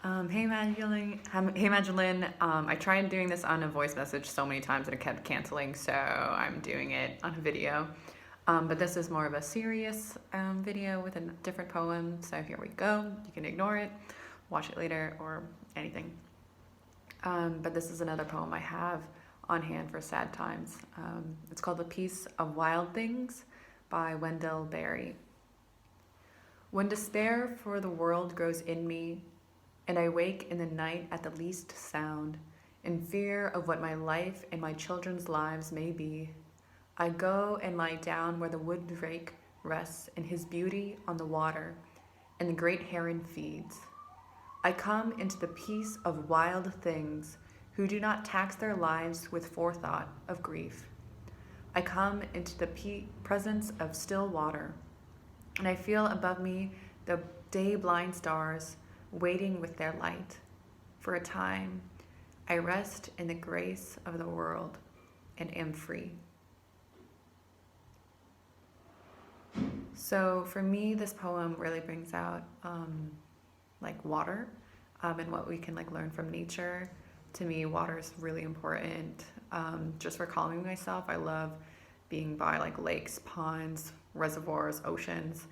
Hey Mayelin. Hey Mayelin. I tried doing this on a voice message so many times and it kept canceling, so I'm doing it on a video. But this is more of a serious video with a different poem, so here we go. You can ignore it, watch it later, or anything. But this is another poem I have on hand for sad times. It's called The Piece of Wild Things by Wendell. When despair for the world grows in me, and I wake in the night at the least sound, in fear of what my life and my children's lives may be, I go and lie down where the wood drake rests in his beauty on the water, and the great heron feeds. I come into the peace of wild things who do not tax their lives with forethought of grief. I come into the presence of still water, and I feel above me the day-blind stars waiting with their light. For a time, I rest in the grace of the world and am free. So for me, this poem really brings out like water and what we can like learn from nature. To me, water is really important. Just for calming myself, I love being by like lakes, ponds, reservoirs, oceans,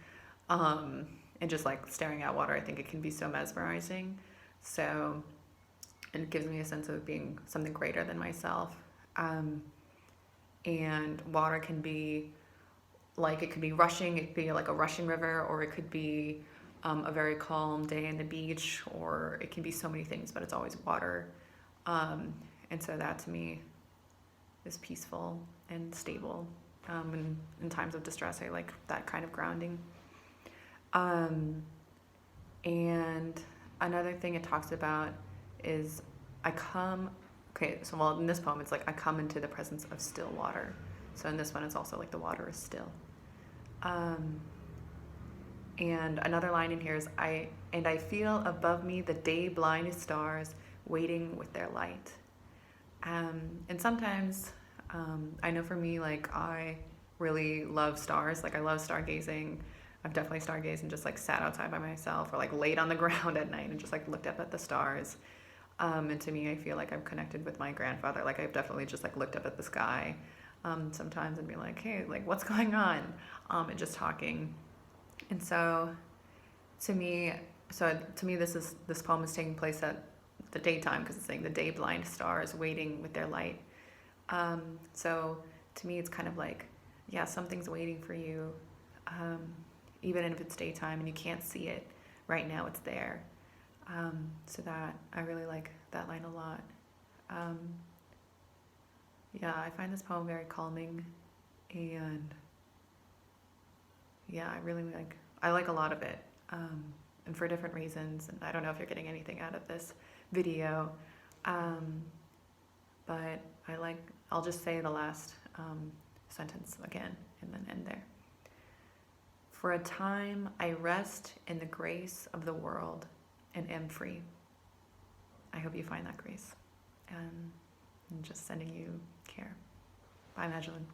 and just like staring at water. I think it can be so mesmerizing. So it gives me a sense of being something greater than myself. And water can be like, it could be rushing, it could be like a rushing river, or it could be a very calm day on the beach, or it can be so many things, but it's always water. And so that to me is peaceful and stable. And in times of distress, I like that kind of grounding. And another thing it talks about is well, in this poem, it's like, I come into the presence of still water. So in this one, it's also like the water is still. And another line in here is, I feel above me the day blind stars waiting with their light. And sometimes, I know for me, like, I really love stars. Like, I love stargazing. I've definitely stargazed and just like sat outside by myself, or like laid on the ground at night and just like looked up at the stars. And to me, I feel like I've connected with my grandfather. Like, I've definitely just like looked up at the sky sometimes and be like, hey, like, what's going on? And just talking. And so to me, this poem is taking place at the daytime, because it's saying the day blind stars waiting with their light. So to me, it's kind of like, yeah, something's waiting for you. Even if it's daytime and you can't see it right now, it's there. So that, I really like that line a lot. Yeah, I find this poem very calming, and yeah, I like a lot of it, and for different reasons. And I don't know if you're getting anything out of this video, but I'll just say the last sentence again and then end there. For a time, I rest in the grace of the world and am free. I hope you find that grace. And I'm just sending you care. Bye, Mayelin.